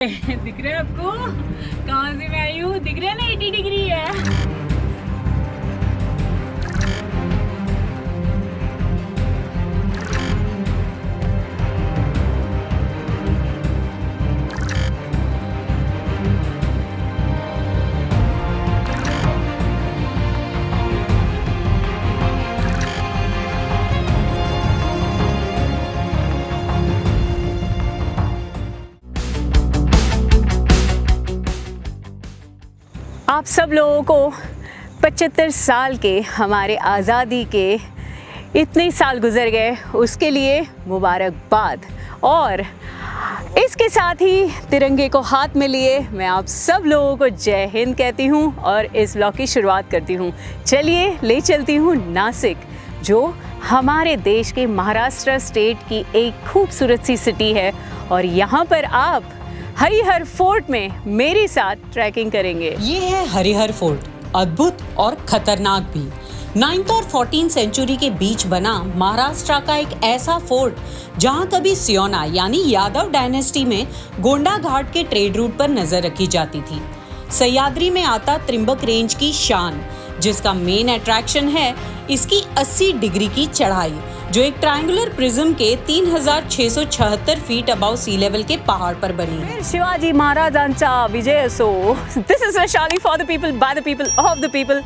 दिख रहा है आपको? कहाँ से मैं आई हूँ? दिख रहा है ना 80 डिग्री है। आप सब लोगों को 75 साल के हमारे आज़ादी के इतने साल गुजर गए उसके लिए मुबारकबाद। और इसके साथ ही तिरंगे को हाथ में लिए मैं आप सब लोगों को जय हिंद कहती हूँ और इस व्लॉग की शुरुआत करती हूँ। चलिए ले चलती हूँ नासिक, जो हमारे देश के महाराष्ट्र स्टेट की एक खूबसूरत सी सिटी है। और यहाँ पर आप हरिहर फोर्ट में मेरे साथ ट्रैकिंग करेंगे। ये है हरिहर फोर्ट, अद्भुत और खतरनाक भी। 9th और 14th सेंचुरी के बीच बना महाराष्ट्र का एक ऐसा फोर्ट जहां कभी सियोना यानी यादव डायनेस्टी में गोंडा घाट के ट्रेड रूट पर नजर रखी जाती थी। सह्याद्री में आता त्रिंबक रेंज की शान, जिसका मेन अट्रैक्शन है इसकी 80 डिग्री की चढ़ाई, जो एक ट्रायंगुलर प्रिज्म के 3676 फीट अबव सी लेवल के पहाड़ पर बनी है। शिवाजी महाराजांचा विजय असो। This is Vaishali for the people, by the people, of the people,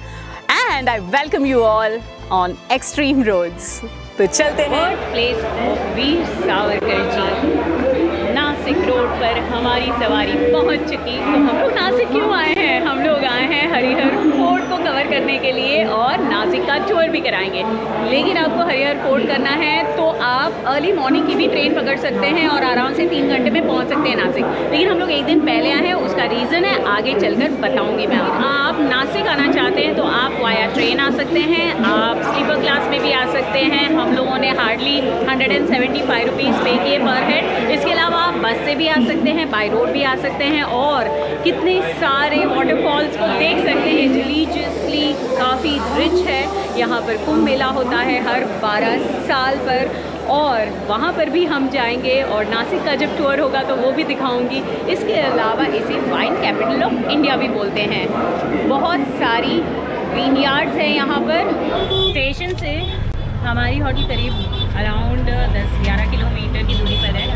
and I welcome you all on extreme roads. तो चलते हैं place of Veer Savarkar ji. Nashik road पर हमारी सवारी पहुंच चुकी। तो हम लोग नासिक क्यों आए हैं? हम लोग आए हैं हरिहर फोर्ट को कवर करने के लिए और नासिक का टूर भी कराएंगे। लेकिन आपको हरिहर फोर्ट करना है तो आप अर्ली मॉर्निंग की भी ट्रेन पकड़ सकते हैं और आराम से 3 घंटे में पहुंच सकते हैं नासिक। लेकिन हम लोग एक दिन पहले आए हैं, उसका रीज़न है आगे चलकर बताऊँगी मैं। आप नासिक आना चाहते हैं तो आप वाया ट्रेन आ सकते हैं, आप स्लीपर क्लास में भी आ सकते हैं। हम लोगों ने हार्डली 175 रुपीज़ पे किए पर हेड। इसके अलावा आप बस से भी आ सकते हैं, बाय रोड भी आ सकते हैं और कितने सारे वाटरफॉल्स को देख सकते हैं। रिलीजियसली काफ़ी रिच है। यहाँ पर कुंभ मेला होता है हर 12 साल पर और वहाँ पर भी हम जाएंगे और नासिक का जब टूर होगा तो वो भी दिखाऊंगी। इसके अलावा इसे वाइन कैपिटल ऑफ इंडिया भी बोलते हैं। बहुत सारी विनयार्ड्स हैं यहाँ पर। स्टेशन से हमारी होटल करीब अराउंड 10-11 किलोमीटर की दूरी पर है,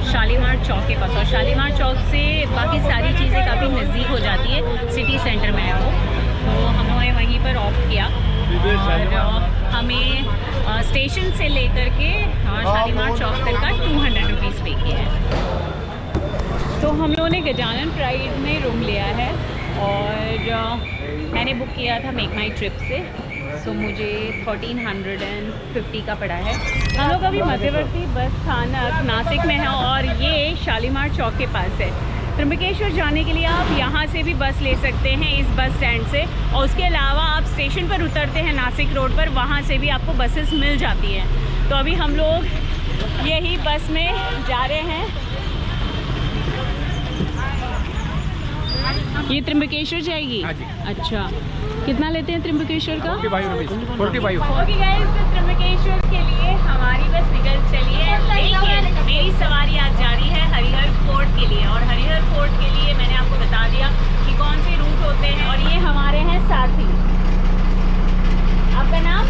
शालीमार चौक के पास। और शालीमार चौक से बाकी सारी चीज़ें काफ़ी नज़दीक हो जाती है, सिटी सेंटर में है वो। तो हमने वहीं पर ऑफ किया और हमें स्टेशन से लेकर के शालीमार चौक तक का 200 रुपीज़ पे किया है। तो हम लोगों ने गजानन प्राइड में रूम लिया है और मैंने बुक किया था मेक माई ट्रिप से। सो मुझे 1350 का पड़ा है। हम लोग अभी मध्यवर्ती बस स्थानक नासिक में है और ये शालीमार चौक के पास है। त्र्यंबकेश्वर जाने के लिए आप यहाँ से भी बस ले सकते हैं इस बस स्टैंड से, और उसके अलावा आप स्टेशन पर उतरते हैं नासिक रोड पर, वहाँ से भी आपको बसेस मिल जाती हैं। तो अभी हम लोग यही बस में जा रहे हैं। ये त्र्यंबकेश्वर जाएगी? अच्छा, कितना लेते हैं त्र्यंबकेश्वर का? 45। ओके गाइस, तो त्र्यंबकेश्वर के लिए हमारी बस निकल चली है। लेकिन मेरी सवारी आज जा रही है हरिहर फोर्ट के लिए। और हरिहर फोर्ट के लिए मैंने आपको बता दिया कि कौन से रूट होते हैं। और ये हमारे हैं साथी। आपका नाम?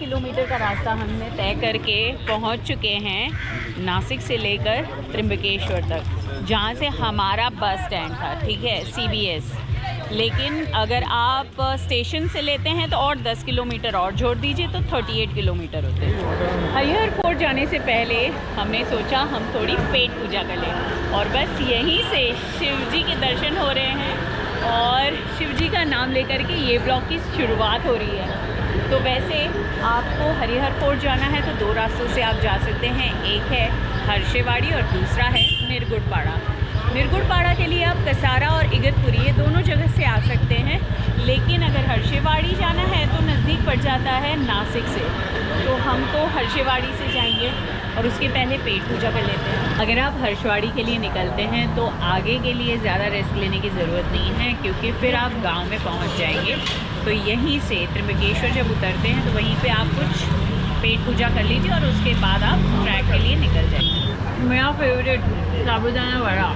किलोमीटर का रास्ता हमने तय करके पहुंच चुके हैं नासिक से लेकर त्र्यंबकेश्वर तक, जहां से हमारा बस स्टैंड था। ठीक है, CBS। लेकिन अगर आप स्टेशन से लेते हैं तो और 10 किलोमीटर और जोड़ दीजिए तो 38 किलोमीटर होते हैं। हरिहर फोर्ट जाने से पहले हमने सोचा हम थोड़ी पेट पूजा कर लें और बस यहीं से शिव जी के दर्शन हो रहे हैं और शिव जी का नाम लेकर के ये ब्लॉग की शुरुआत हो रही है। तो वैसे आपको हरिहर फोर्ट जाना है तो दो रास्तों से आप जा सकते हैं, एक है हर्षेवाड़ी और दूसरा है निरगुडपाड़ा। निरगुडपाड़ा के लिए आप कसारा और इगतपुरी ये दोनों जगह से आ सकते हैं, लेकिन अगर हर्षेवाड़ी जाना है तो नज़दीक पड़ जाता है नासिक से। तो हम तो हर्षेवाड़ी से जाएंगे और उसके पहले पेट पूजा कर लेते हैं। अगर आप हर्षेवाड़ी के लिए निकलते हैं तो आगे के लिए ज़्यादा रिस्क लेने की ज़रूरत नहीं है, क्योंकि फिर आप गांव में पहुंच जाएंगे। तो यहीं से त्र्यंबकेश्वर जब उतरते हैं तो वहीं पे आप कुछ पेट पूजा कर लीजिए और उसके बाद आप ट्रैक के लिए निकल जाएंगे। मेरा फेवरेट साबूदाना वड़ा,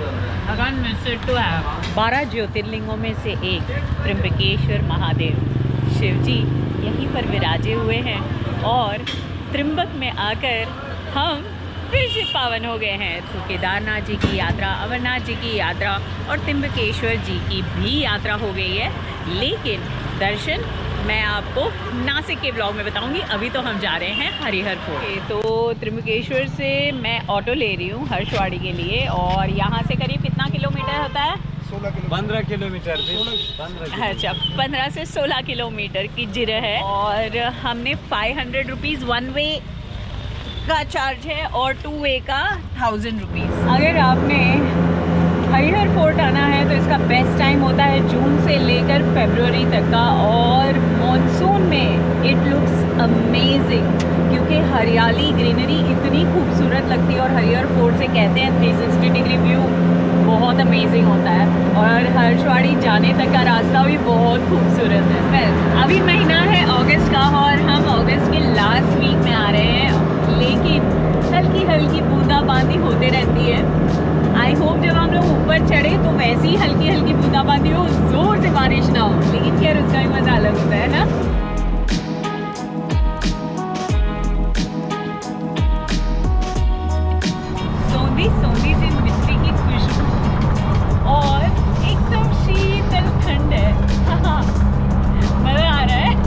अगर मिस इट टू हैव। 12 ज्योतिर्लिंगों में से एक त्र्यंबकेश्वर महादेव शिव जी यहीं पर विराजे हुए हैं और त्र्यंबक में आकर हम फिर से पावन हो गए हैं। तो केदारनाथ जी की यात्रा, अमरनाथ जी की यात्रा और त्र्यंबकेश्वर जी की भी यात्रा हो गई है, लेकिन दर्शन मैं आपको नासिक के ब्लॉग में बताऊंगी। अभी तो हम जा रहे हैं हरिहर फोर्ट। तो त्र्यंबकेश्वर से मैं ऑटो ले रही हूँ हर्षवाड़ी के लिए, और यहाँ से करीब कितना किलोमीटर होता है? 15 किलोमीटर। अच्छा, 15 से 16 किलोमीटर की जिरह है, और हमने 500 रुपीज़ वन वे का चार्ज है और टू वे का 1000 रुपीज़। अगर आपने हरिहर फोर्ट आना है तो इसका बेस्ट टाइम होता है जून से लेकर फरवरी तक का, और मॉनसून में इट लुक्स अमेजिंग, क्योंकि हरियाली ग्रीनरी इतनी खूबसूरत लगती है। और हरिहर फोर्ट से कहते हैं 360 डिग्री व्यू बहुत अमेजिंग होता है, और हर्षवाड़ी जाने तक का रास्ता भी बहुत खूबसूरत है। अभी महीना है अगस्त का और हम अगस्त के लास्ट वीक में आ रहे हैं, लेकिन हल्की हल्की बूंदाबांदी होते रहती है। आई होप जब हम लोग ऊपर चढ़े तो वैसी हल्की हल्की बूंदाबांदी हो, जोर से बारिश ना हो, लेकिन खैर उसका भी मजा अलग होता है ना। सौंधी सौंधी सी मिट्टी की खुशबू और एकदम शीतल ठंड है। मजा आ रहा है।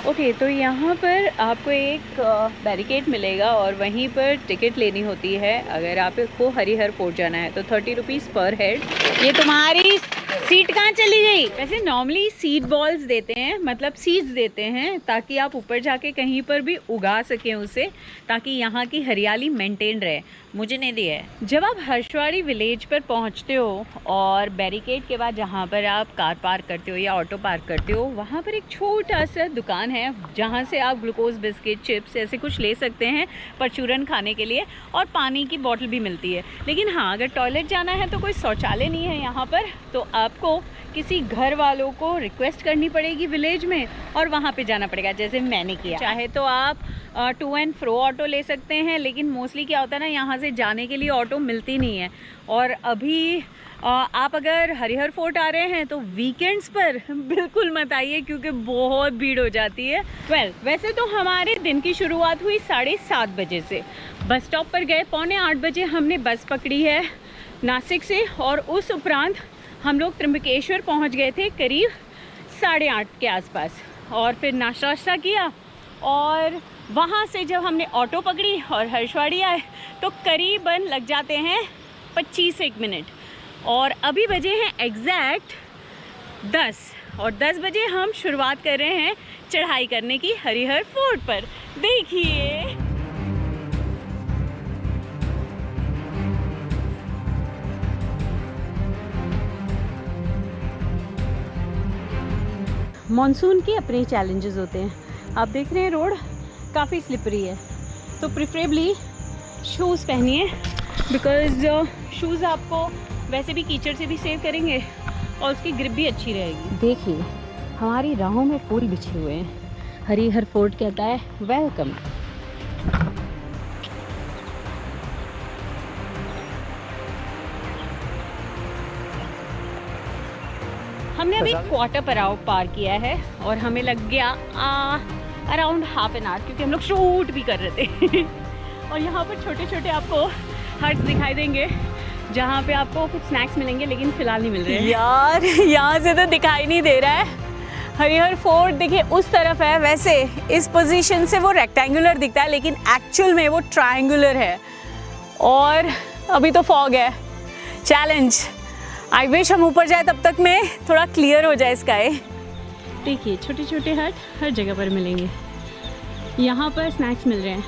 ओके, तो यहाँ पर आपको एक बैरिकेड मिलेगा और वहीं पर टिकट लेनी होती है अगर आपको हरिहर फोर्ट जाना है, तो 30 रुपीज़ पर हेड। ये तुम्हारी सीट कहाँ चली गई? वैसे नॉर्मली सीड बॉल्स देते हैं, मतलब सीड्स देते हैं, ताकि आप ऊपर जाके कहीं पर भी उगा सकें उसे, ताकि यहाँ की हरियाली मेंटेन रहे। मुझे नहीं दिया है। जब आप हर्षवाड़ी विलेज पर पहुँचते हो और बैरिकेड के बाद जहाँ पर आप कार पार्क करते हो या ऑटो पार्क करते हो, वहाँ पर एक छोटा सा दुकान है जहाँ से आप ग्लूकोज बिस्किट चिप्स ऐसे कुछ ले सकते हैं परचूरन खाने के लिए, और पानी की बोतल भी मिलती है। लेकिन हाँ, अगर टॉयलेट जाना है तो कोई शौचालय नहीं है यहाँ पर, तो आपको किसी घर वालों को रिक्वेस्ट करनी पड़ेगी विलेज में और वहाँ पे जाना पड़ेगा, जैसे मैंने किया। चाहे तो आप टू एंड फ्रो ऑटो ले सकते हैं, लेकिन मोस्टली क्या होता है ना, यहाँ से जाने के लिए ऑटो मिलती नहीं है। और अभी आप अगर हरिहर फोर्ट आ रहे हैं तो वीकेंड्स पर बिल्कुल मत आइए, क्योंकि बहुत भीड़ हो जाती है। वैसे तो हमारे दिन की शुरुआत हुई 7:30 बजे से। बस स्टॉप पर गए 7:45 बजे हमने बस पकड़ी है नासिक से, और उस उपरांत हम लोग त्र्यंबकेश्वर पहुंच गए थे करीब 8:30 के आसपास, और फिर नाश्ता वाश्ता किया, और वहाँ से जब हमने ऑटो पकड़ी और हर्षवाड़ी आए तो करीबन लग जाते हैं 25 मिनट। और अभी बजे हैं एग्जैक्ट 10, और 10 बजे हम शुरुआत कर रहे हैं चढ़ाई करने की हरिहर फोर्ट पर। देखिए मॉनसून के अपने चैलेंजेस होते हैं। आप देख रहे हैं रोड काफ़ी स्लिपरी है, तो प्रिफरेबली शूज़ पहनिए, बिकॉज़ शूज़ आपको वैसे भी कीचड़ से भी सेव करेंगे और उसकी ग्रिप भी अच्छी रहेगी। देखिए हमारी राहों में फूल बिछे हुए हैं। हरिहर फोर्ट कहता है वेलकम। हमने अभी क्वार्टर पर आवर पार किया है और हमें लग गया अराउंड हाफ एन आवर, क्योंकि हम लोग शूट भी कर रहे थे। और यहाँ पर छोटे छोटे आपको हट्स दिखाई देंगे जहाँ पे आपको कुछ स्नैक्स मिलेंगे, लेकिन फ़िलहाल नहीं मिल रहे हैं। यार यहाँ से तो दिखाई नहीं दे रहा है। हरिहर फोर्ट देखिए उस तरफ है, वैसे इस पोजीशन से वो रेक्टेंगुलर दिखता है, लेकिन एक्चुअल में वो ट्रायंगुलर है। और अभी तो फॉग है। चैलेंज, आई विश हम ऊपर जाए तब तक में थोड़ा क्लियर हो जाए स्काई। देखिए छोटे छोटे हट हर जगह पर मिलेंगे। यहाँ पर स्नैक्स मिल रहे हैं,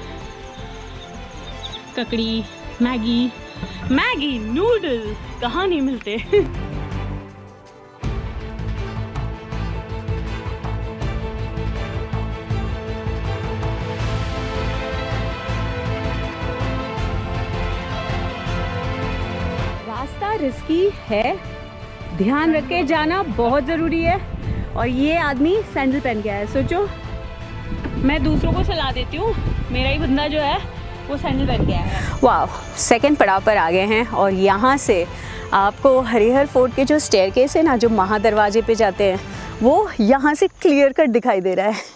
ककड़ी, मैगी, नूडल कहाँ नहीं मिलते। रास्ता रिस्की है, ध्यान रख के जाना बहुत ज़रूरी है। और ये आदमी सैंडल पहन के आया है। सोचो मैं दूसरों को सलाह देती हूँ, मेरा ही बंदा जो है वो सैंडल पहन के आया है। वाह, सेकंड पड़ाव पर आ गए हैं और यहाँ से आपको हरिहर फोर्ट के जो स्टेयरकेस है ना, जो महादरवाजे पे जाते हैं, वो यहाँ से क्लियर कट दिखाई दे रहा है।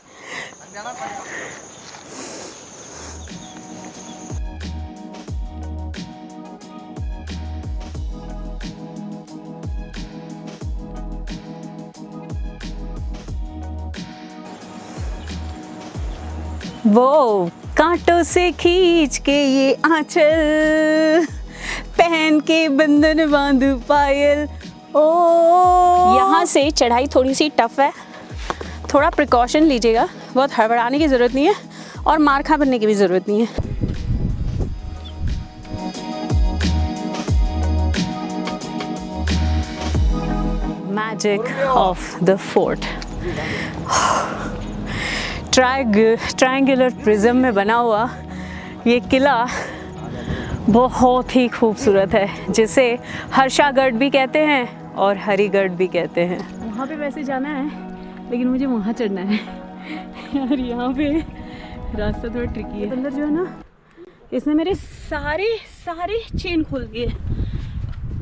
वो कांटों से खींच के ये आंचल, पहन के बंधन बांध पायल। ओ यहाँ से चढ़ाई थोड़ी सी टफ है, थोड़ा प्रिकॉशन लीजिएगा, बहुत हड़बड़ाने की ज़रूरत नहीं है और मार खा बनने की भी ज़रूरत नहीं है। Magic of the fort. Triangular prism में बना हुआ ये किला बहुत ही खूबसूरत है, जिसे हर्षागढ़ भी कहते हैं और हरिगढ़ भी कहते हैं। वहाँ पे वैसे जाना है लेकिन मुझे वहाँ चढ़ना है यार। यहाँ पे रास्ता थोड़ा ट्रिकी है। अंदर जो है ना, इसने मेरे सारे चेन खोल दिए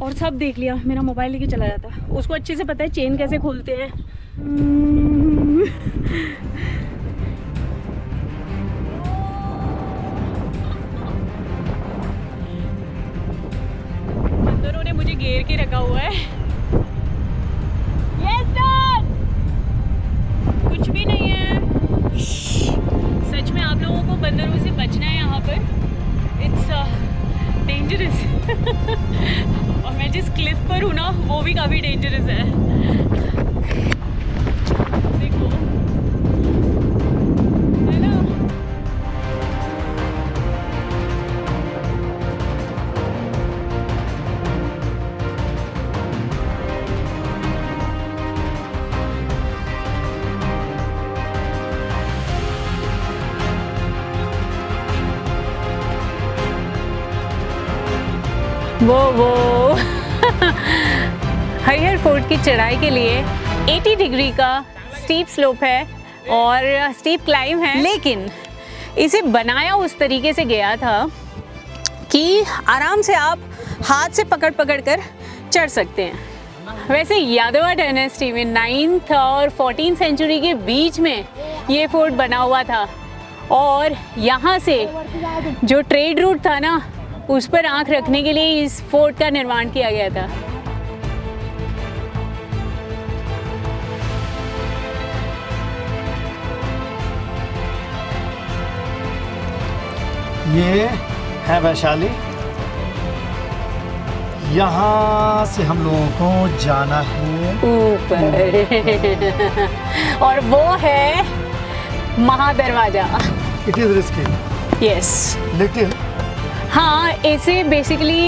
और सब देख लिया। मेरा मोबाइल लेके चला जाता, उसको अच्छे से पता है चेन कैसे खोलते हैं। मुझे घेर के रखा हुआ है। Yes, Dad! कुछ भी नहीं है। सच में आप लोगों को बंदरों से बचना है यहाँ पर। It's dangerous. और मैं जिस क्लिफ पर हूँ ना, वो भी काफ़ी डेंजरस है। देखो, है ना? वो हरिहर फोर्ट की चढ़ाई के लिए 80 डिग्री का स्टीप स्लोप है और स्टीप क्लाइम है, लेकिन इसे बनाया उस तरीके से गया था कि आराम से आप हाथ से पकड़ कर चढ़ सकते हैं। वैसे यादवा डायनेस्टी में 9th और 14th सेंचुरी के बीच में ये फोर्ट बना हुआ था और यहाँ से जो ट्रेड रूट था ना, उस पर आंख रखने के लिए इस फोर्ट का निर्माण किया गया था। ये है वैशाली, यहाँ से हम लोगों को जाना है ऊपर और वो है महादरवाजा। It is risky. Yes, little. हाँ, ऐसे बेसिकली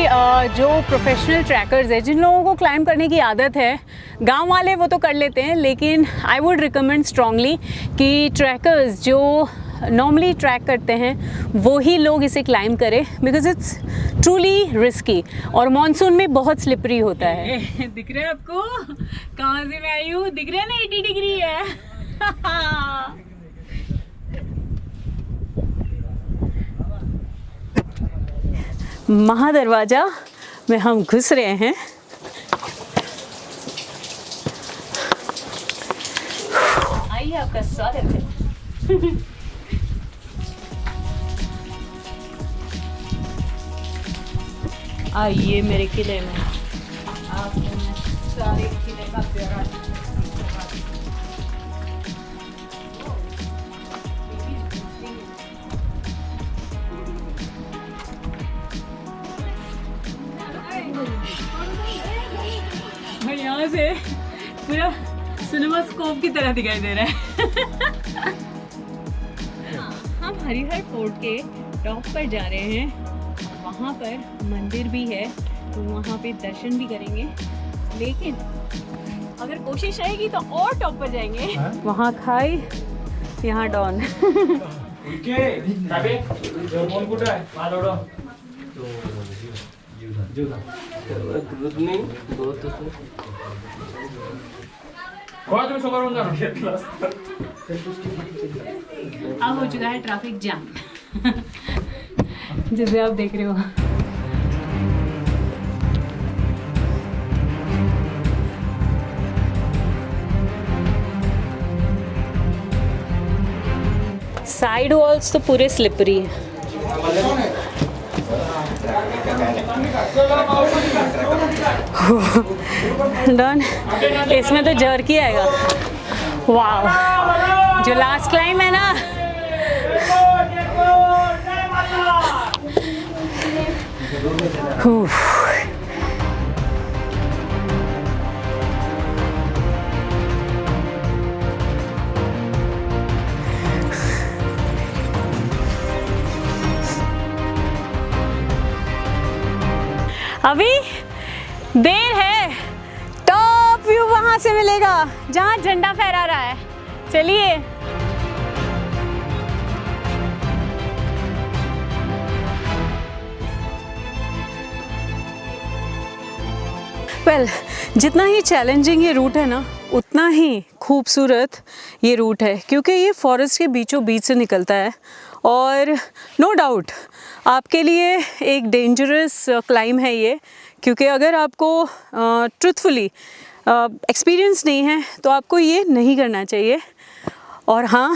जो प्रोफेशनल ट्रैकर्स हैं, जिन लोगों को क्लाइंब करने की आदत है, गांव वाले वो तो कर लेते हैं, लेकिन आई वुड रिकमेंड स्ट्रांगली कि ट्रैकर्स जो नॉर्मली ट्रैक करते हैं वो ही लोग इसे क्लाइंब करें, बिकॉज इट्स ट्रूली रिस्की और मॉनसून में बहुत स्लिपरी होता है। दिख रहा है आपको कहाँ से मैं आई हूँ? दिख रहा है ना, 80 डिग्री है। महादरवाजा में हम घुस रहे हैं। आइए, आपका स्वागत है। आइए मेरे किले में, आपको मैं सारे किले का प्यारा सिनेमास्कोप की तरह दिखाई दे रहा है। हम हरिहर फोर्ट के टॉप पर जा रहे हैं। वहाँ पर मंदिर भी है तो वहाँ पे दर्शन भी करेंगे, लेकिन अगर कोशिश रहेगी तो और टॉप पर जाएंगे। वहाँ खाई, यहाँ डॉन। अब हो चुका है ट्रैफिक जाम जिसे आप देख रहे हो। साइड वॉल्स तो पूरे स्लिपरी हैं। डन। इसमें तो जर्की आएगा। वाह, जो लास्ट क्लाइम है ना, अभी देर है। टॉप व्यू वहां से मिलेगा जहां झंडा फहरा रहा है। चलिए। वेल, जितना ही चैलेंजिंग ये रूट है ना, उतना ही खूबसूरत ये रूट है, क्योंकि ये फॉरेस्ट के बीचों बीच से निकलता है। और नो डाउट आपके लिए एक डेंजरस क्लाइम है ये, क्योंकि अगर आपको ट्रुथफुली एक्सपीरियंस नहीं है तो आपको ये नहीं करना चाहिए। और हाँ,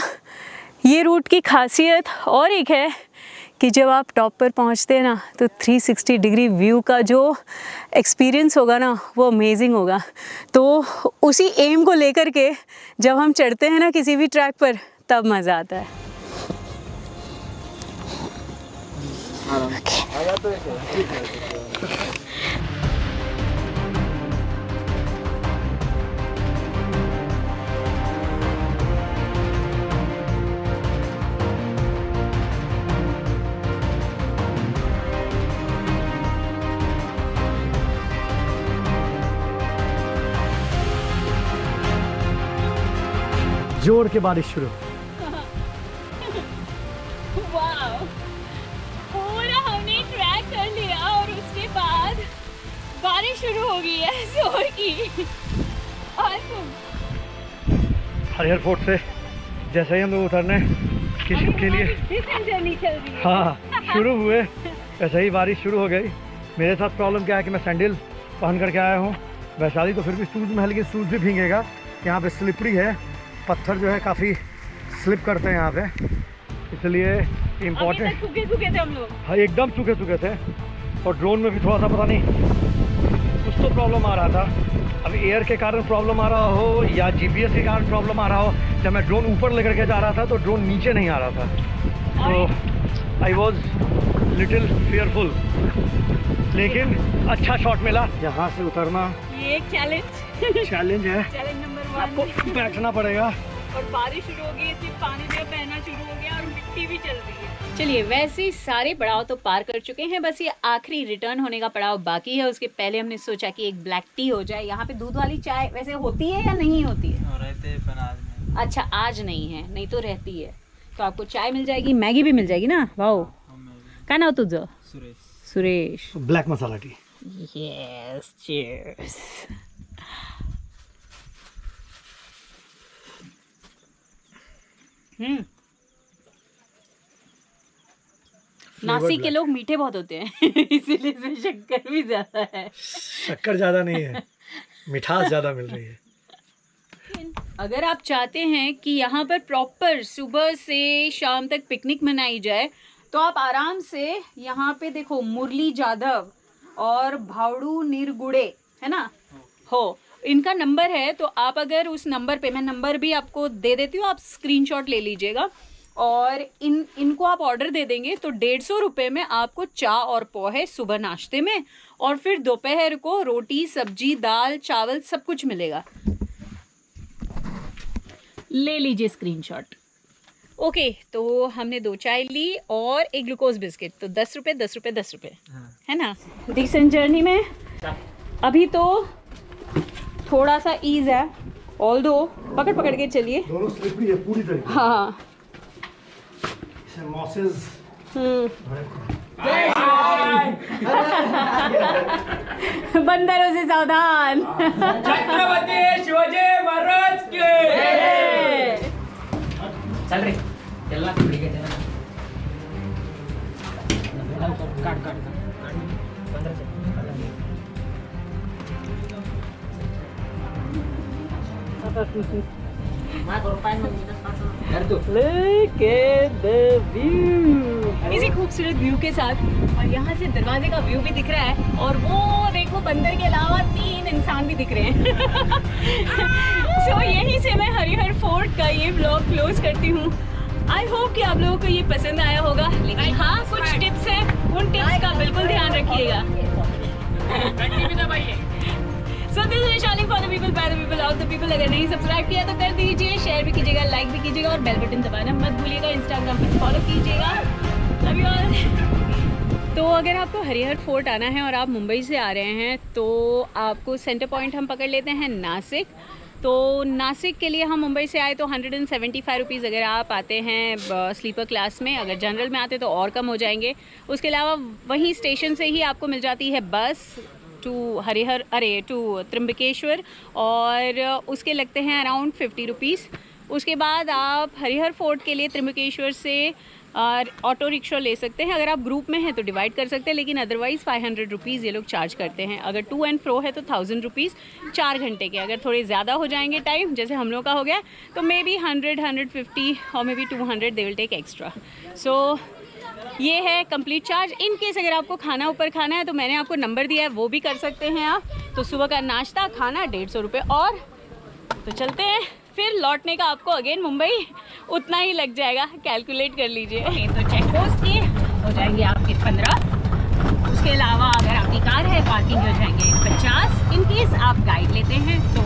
ये रूट की खासियत और एक है कि जब आप टॉप पर पहुंचते हैं ना, तो 360 डिग्री व्यू का जो एक्सपीरियंस होगा ना, वो अमेजिंग होगा। तो उसी एम को लेकर के जब हम चढ़ते हैं ना किसी भी ट्रैक पर, तब मज़ा आता है। जोर के बारिश शुरू। वाव, पूरा हमने ट्रैक कर लिया और उसके बाद बारिश शुरू हो गई है जोर की। Awesome. हरिहर फोर्ट से जैसे ही हम लोग उतरने के लिए जर्नी चल रही है। हाँ शुरू हुए, वैसे ही बारिश शुरू हो गई। मेरे साथ प्रॉब्लम क्या है कि मैं सैंडल पहन करके आया हूँ। वैशाली तो फिर भी शूज़ में है, लेकिन शूज़ भी भीगेगा। यहाँ पे स्लिपरी है, पत्थर जो है काफ़ी स्लिप करते हैं यहाँ पे, इसलिए इम्पोर्टेंट। सूखे सूखे थे हम लोग। हाँ एकदम सूखे सूखे थे। और ड्रोन में भी थोड़ा सा पता नहीं कुछ तो प्रॉब्लम आ रहा था। अब एयर के कारण प्रॉब्लम आ रहा हो या जीपीएस के कारण प्रॉब्लम आ रहा हो, जब मैं ड्रोन ऊपर लेकर के जा रहा था तो ड्रोन नीचे नहीं आ रहा था, तो आई वॉज लिटिल फियरफुल। लेकिन अच्छा शॉट मिला। यहाँ से उतरना ये एक चैलेंज है। Challenge number 1। आपको बैठना पड़ेगा। और बारिश शुरू हो गई, इसलिए पानी में बहना शुरू हो गया और मिट्टी भी चल रही है। चलिए, वैसे सारे पड़ाव तो पार कर चुके हैं, बस ये आखिरी रिटर्न होने का पड़ाव बाकी है। उसके पहले हमने सोचा कि एक ब्लैक टी हो जाए। यहाँ पे दूध वाली चाय वैसे होती है या नहीं होती है? रहते हैं पर आज नहीं। अच्छा, आज नहीं है, नहीं तो रहती है। तो आपको चाय मिल जाएगी, मैगी भी मिल जाएगी ना। वाओ, काय नाव तुझं? Suresh. Black masala tea. Yes, cheers. Nashik के लोग मीठे बहुत होते हैं इसीलिए इसमें शक्कर भी ज्यादा है। शक्कर ज्यादा नहीं है, मिठास ज्यादा मिल रही है। अगर आप चाहते हैं कि यहाँ पर प्रॉपर सुबह से शाम तक पिकनिक मनाई जाए, तो आप आराम से यहाँ पे देखो, मुरली जाधव और भावड़ू निरगुड़े है ना, हो, इनका नंबर है। तो आप अगर उस नंबर पे, मैं नंबर भी आपको दे देती हूँ, आप स्क्रीनशॉट ले लीजिएगा। और इनको आप ऑर्डर दे देंगे तो 150 रुपये में आपको चाय और पोहे सुबह नाश्ते में, और फिर दोपहर को रोटी, सब्जी, दाल, चावल सब कुछ मिलेगा। ले लीजिए स्क्रीनशॉट। ओके, तो हमने 2 चाय ली और एक ग्लूकोज बिस्किट, तो 10 रुपये 10 रुपये 10 रुपये, है ना। रिसेंट जर्नी में अभी तो थोड़ा सा ईज है, ऑल्दो पकड़ पकड़ के चलिए। दोनों स्लिपरी है पूरी तरीके हाँ से मॉसेस। बंदरों से सावधान। छत्रपती शिवाजी महाराज के चल रे चलना ठीक है चलना काट काट इसी खूबसूरत व्यू के साथ, और यहाँ से दरवाजे का व्यू भी दिख रहा है, और वो देखो बंदर के अलावा 3 इंसान भी दिख रहे हैं। सो यहीं से मैं हरिहर फोर्ट का ये ब्लॉग क्लोज करती हूँ। आई होप कि आप लोगों को ये पसंद आया होगा, लेकिन हाँ कुछ टिप्स हैं, उन टिप्स का बिल्कुल ध्यान रखिएगा। So this is Vaishali for the people, by the people, of the people। अगर नहीं सब्सक्राइब किया तो कर दीजिए, शेयर भी कीजिएगा, लाइक भी कीजिएगा और बेल बटन दबाना मत भूलिएगा। इंस्टाग्राम पर फॉलो कीजिएगा। Love you all. तो अगर आपको हरिहर फोर्ट आना है और आप मुंबई से आ रहे हैं तो आपको सेंटर पॉइंट हम पकड़ लेते हैं नासिक। तो नासिक के लिए हम मुंबई से आए तो 175 रुपीज़ अगर आप आते हैं स्लीपर क्लास में, अगर जनरल में आते तो और कम हो जाएंगे। उसके अलावा वहीं स्टेशन से ही आपको मिल जाती है बस टू त्र्यंबकेश्वर, और उसके लगते हैं अराउंड 50 रुपीज़। उसके बाद आप हरिहर फोर्ट के लिए त्र्यंबकेश्वर से ऑटो रिक्शा ले सकते हैं। अगर आप ग्रुप में हैं तो डिवाइड कर सकते हैं, लेकिन अदरवाइज़ 500 रुपीज़ ये लोग चार्ज करते हैं। अगर टू एंड फ्रो है तो 1000 रुपीज़ 4 घंटे के। अगर थोड़े ज़्यादा हो जाएंगे टाइम, जैसे हम लोग का हो गया, तो मे बी 100-150 और maybe 200 they will take extra. So ये है कंप्लीट चार्ज। इन केस अगर आपको खाना ऊपर खाना है तो मैंने आपको नंबर दिया है, वो भी कर सकते हैं आप। तो सुबह का नाश्ता खाना 150 रुपये, और तो चलते हैं। फिर लौटने का आपको अगेन मुंबई उतना ही लग जाएगा, कैलकुलेट कर लीजिए। तो चेक पोस्ट के हो जाएंगे आपके 15। उसके अलावा अगर आपकी कार है पार्किंग हो जाएंगे 50। इन केस आप गाइड लेते हैं तो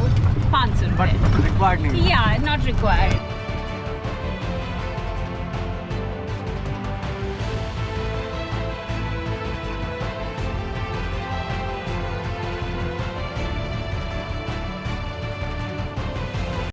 500 रुपये। रिक्वायर्ड नहीं, या नॉट रिक्वायर्ड।